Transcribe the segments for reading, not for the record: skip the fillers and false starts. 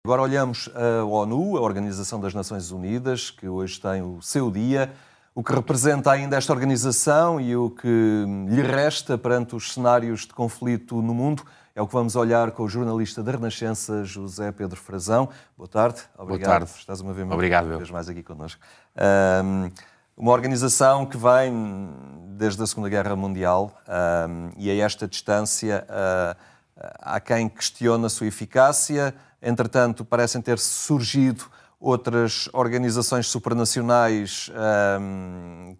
Agora olhamos a ONU, a Organização das Nações Unidas, que hoje tem o seu dia. O que representa ainda esta organização e o que lhe resta perante os cenários de conflito no mundo é o que vamos olhar com o jornalista da Renascença, José Pedro Frazão. Boa tarde. Obrigado. Boa tarde. Estás uma vez mais aqui connosco. Uma organização que vem desde a Segunda Guerra Mundial e a esta distância há quem questiona a sua eficácia. Entretanto, parecem ter surgido outras organizações supranacionais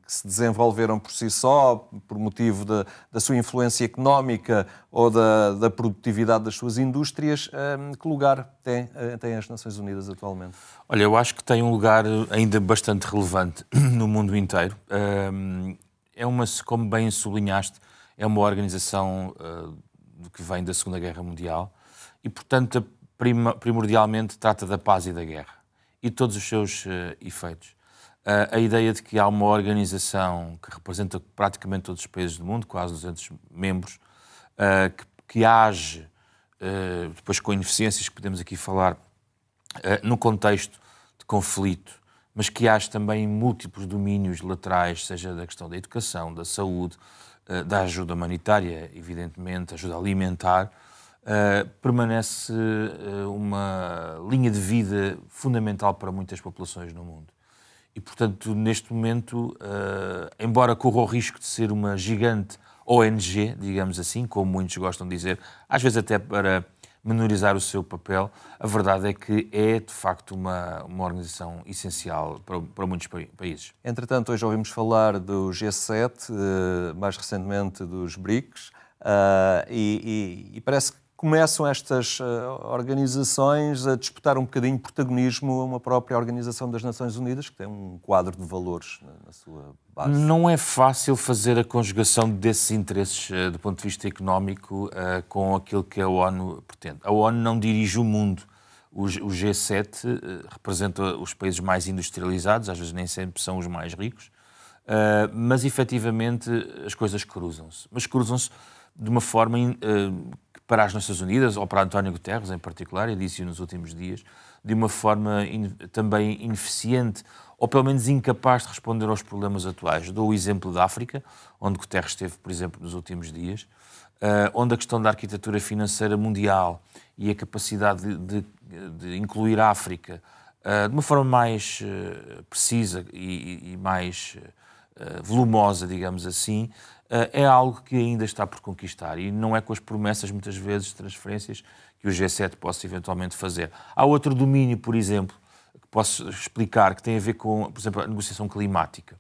que se desenvolveram por si só, por motivo da sua influência económica ou da produtividade das suas indústrias. Que lugar têm as Nações Unidas atualmente? Olha, eu acho que tem um lugar ainda bastante relevante no mundo inteiro. Como bem sublinhaste, é uma organização que vem da Segunda Guerra Mundial e, portanto, primordialmente trata da paz e da guerra e todos os seus efeitos. A ideia de que há uma organização que representa praticamente todos os países do mundo, quase 200 membros, que age, depois com ineficiências que podemos aqui falar, no contexto de conflito, mas que age também em múltiplos domínios laterais, seja da questão da educação, da saúde, da ajuda humanitária, evidentemente, ajuda alimentar, permanece uma linha de vida fundamental para muitas populações no mundo. E, portanto, neste momento, embora corra o risco de ser uma gigante ONG, digamos assim, como muitos gostam de dizer, às vezes até para menorizar o seu papel, a verdade é que é, de facto, uma organização essencial para muitos países. Entretanto, hoje ouvimos falar do G7, mais recentemente dos BRICS, e parece que começam estas organizações a disputar um bocadinho protagonismo a uma própria Organização das Nações Unidas, que tem um quadro de valores na sua base. Não é fácil fazer a conjugação desses interesses do ponto de vista económico com aquilo que a ONU pretende. A ONU não dirige o mundo. O G7 representa os países mais industrializados, às vezes nem sempre são os mais ricos, mas efetivamente as coisas cruzam-se. Mas cruzam-se de uma forma para as Nações Unidas, ou para António Guterres em particular, eu disse-o nos últimos dias, de uma forma também ineficiente, ou pelo menos incapaz de responder aos problemas atuais. Dou o exemplo da África, onde Guterres esteve, por exemplo, nos últimos dias, onde a questão da arquitetura financeira mundial e a capacidade de incluir a África de uma forma mais precisa e mais volumosa, digamos assim, é algo que ainda está por conquistar e não é com as promessas, muitas vezes, de transferências que o G7 possa eventualmente fazer. Há outro domínio, por exemplo, que posso explicar, que tem a ver com, por exemplo, a negociação climática.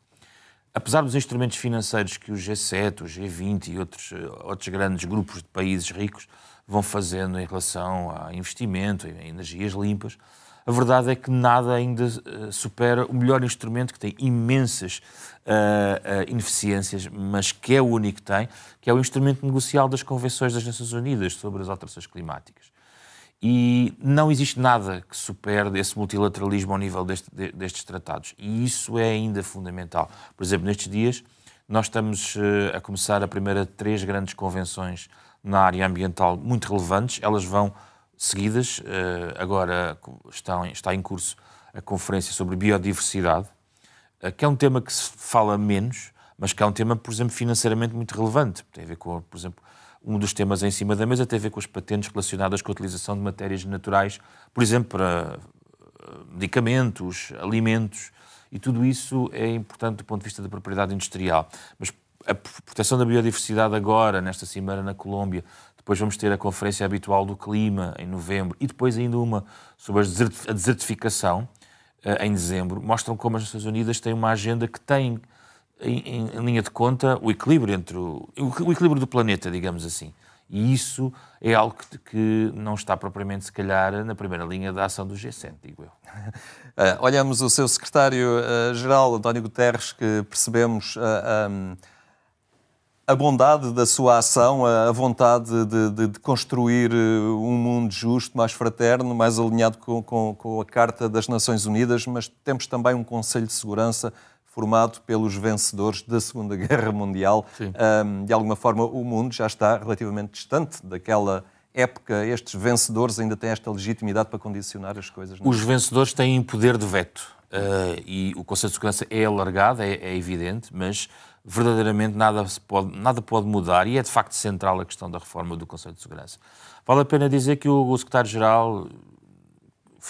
Apesar dos instrumentos financeiros que o G7, o G20 e outros grandes grupos de países ricos vão fazendo em relação a investimento, em energias limpas, a verdade é que nada ainda supera o melhor instrumento, que tem imensas ineficiências, mas que é o único que tem, que é o instrumento negocial das Convenções das Nações Unidas sobre as alterações climáticas. E não existe nada que supere esse multilateralismo ao nível destes tratados. E isso é ainda fundamental. Por exemplo, nestes dias, nós estamos a começar a primeira de 3 grandes convenções na área ambiental muito relevantes. Elas vão seguidas. Agora está em curso a conferência sobre biodiversidade, que é um tema que se fala menos, mas que é um tema, por exemplo, financeiramente muito relevante. Tem a ver com, por exemplo, um dos temas em cima da mesa tem a ver com as patentes relacionadas com a utilização de matérias naturais, por exemplo, para medicamentos, alimentos, e tudo isso é importante do ponto de vista da propriedade industrial. Mas a proteção da biodiversidade agora, nesta cimeira na Colômbia, depois vamos ter a conferência habitual do clima em novembro e depois ainda uma sobre a desertificação em dezembro, mostram como as Nações Unidas têm uma agenda que tem em linha de conta o equilíbrio entre o equilíbrio do planeta, digamos assim. E isso é algo que não está propriamente, se calhar, na primeira linha da ação do G7, digo eu. Olhamos o seu secretário-geral, António Guterres, que percebemos a bondade da sua ação, a vontade de construir um mundo justo, mais fraterno, mais alinhado com a Carta das Nações Unidas, mas temos também um Conselho de Segurança formado pelos vencedores da Segunda Guerra Mundial. De alguma forma, o mundo já está relativamente distante daquela época estes vencedores ainda têm esta legitimidade para condicionar as coisas? Os vencedores têm poder de veto e o Conselho de Segurança é alargado, é evidente, mas verdadeiramente nada pode mudar e é de facto central a questão da reforma do Conselho de Segurança. Vale a pena dizer que o secretário-geral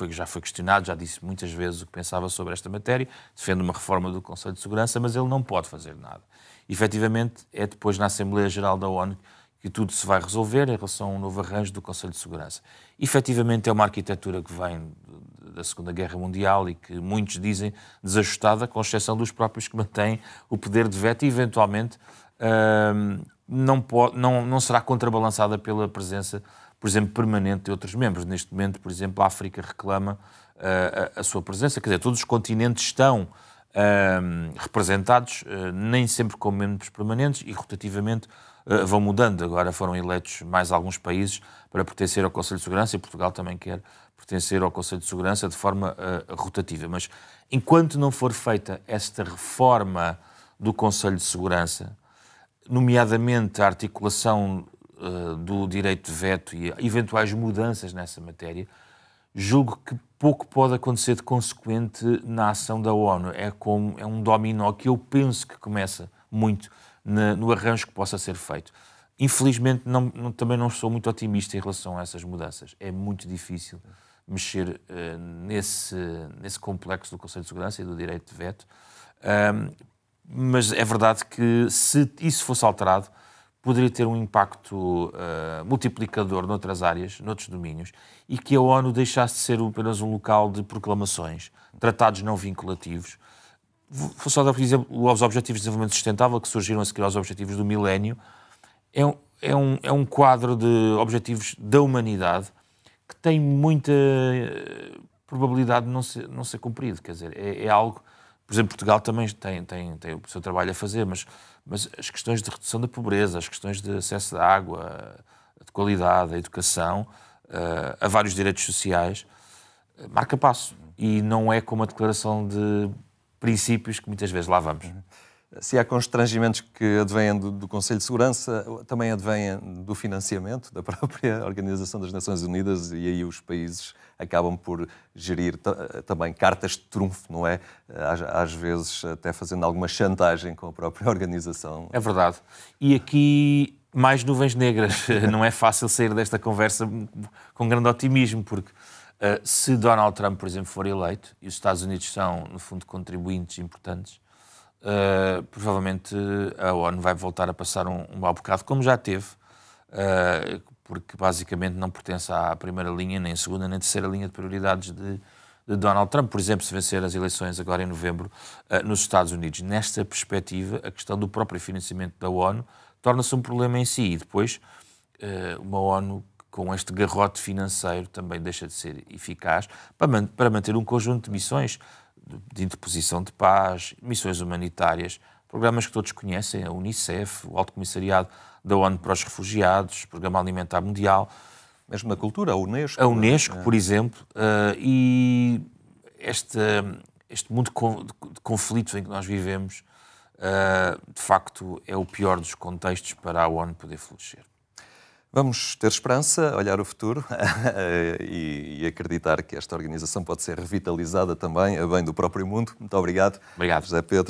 já foi questionado, já disse muitas vezes o que pensava sobre esta matéria, defende uma reforma do Conselho de Segurança, mas ele não pode fazer nada. Efetivamente, é depois na Assembleia Geral da ONU que tudo se vai resolver em relação a um novo arranjo do Conselho de Segurança. Efetivamente, é uma arquitetura que vem da Segunda Guerra Mundial e que muitos dizem desajustada, com exceção dos próprios que mantêm o poder de veto e, eventualmente, não será contrabalançada pela presença, por exemplo, permanente de outros membros. Neste momento, por exemplo, a África reclama a sua presença, quer dizer, todos os continentes estão representados, nem sempre como membros permanentes e, rotativamente, vão mudando. Agora foram eleitos mais alguns países para pertencer ao Conselho de Segurança e Portugal também quer pertencer ao Conselho de Segurança de forma rotativa. Mas enquanto não for feita esta reforma do Conselho de Segurança, nomeadamente a articulação do direito de veto e eventuais mudanças nessa matéria, julgo que pouco pode acontecer de consequente na ação da ONU. É um dominó que eu penso que começa muito no arranjo que possa ser feito. Infelizmente, também não sou muito otimista em relação a essas mudanças. É muito difícil mexer nesse complexo do Conselho de Segurança e do direito de veto. Mas é verdade que, se isso fosse alterado, poderia ter um impacto multiplicador noutras áreas, noutros domínios, e que a ONU deixasse de ser apenas um local de proclamações, tratados não vinculativos. Vou só dar, por exemplo, os Objetivos de Desenvolvimento Sustentável, que surgiram a seguir aos Objetivos do Milénio, é um quadro de objetivos da humanidade que tem muita probabilidade de não ser cumprido. Quer dizer, é algo... Por exemplo, Portugal também tem o seu trabalho a fazer, mas as questões de redução da pobreza, as questões de acesso à água, de qualidade, à educação, a vários direitos sociais, marca passo. E não é como a declaração de princípios que muitas vezes lá vamos. Se há constrangimentos que advêm do Conselho de Segurança, também advêm do financiamento da própria Organização das Nações Unidas, e aí os países acabam por gerir também cartas de trunfo, não é? Às vezes até fazendo alguma chantagem com a própria organização. É verdade. E aqui mais nuvens negras. Não é fácil sair desta conversa com grande otimismo, porque se Donald Trump, por exemplo, for eleito, e os Estados Unidos são, no fundo, contribuintes importantes, provavelmente a ONU vai voltar a passar um mau bocado, como já teve, porque basicamente não pertence à primeira linha, nem à segunda, nem à terceira linha de prioridades de Donald Trump. Por exemplo, se vencer as eleições agora em novembro nos Estados Unidos. Nesta perspectiva, a questão do próprio financiamento da ONU torna-se um problema em si, e depois uma ONU com este garrote financeiro também deixa de ser eficaz para manter um conjunto de missões de interposição de paz, missões humanitárias, programas que todos conhecem, a Unicef, o Alto Comissariado da ONU para os Refugiados, o Programa Alimentar Mundial. Mesmo na cultura, a Unesco. A Unesco, por exemplo, e este mundo de conflitos em que nós vivemos, de facto, é o pior dos contextos para a ONU poder florescer. Vamos ter esperança, olhar o futuro e acreditar que esta organização pode ser revitalizada também a bem do próprio mundo. Muito obrigado. Obrigado, José Pedro.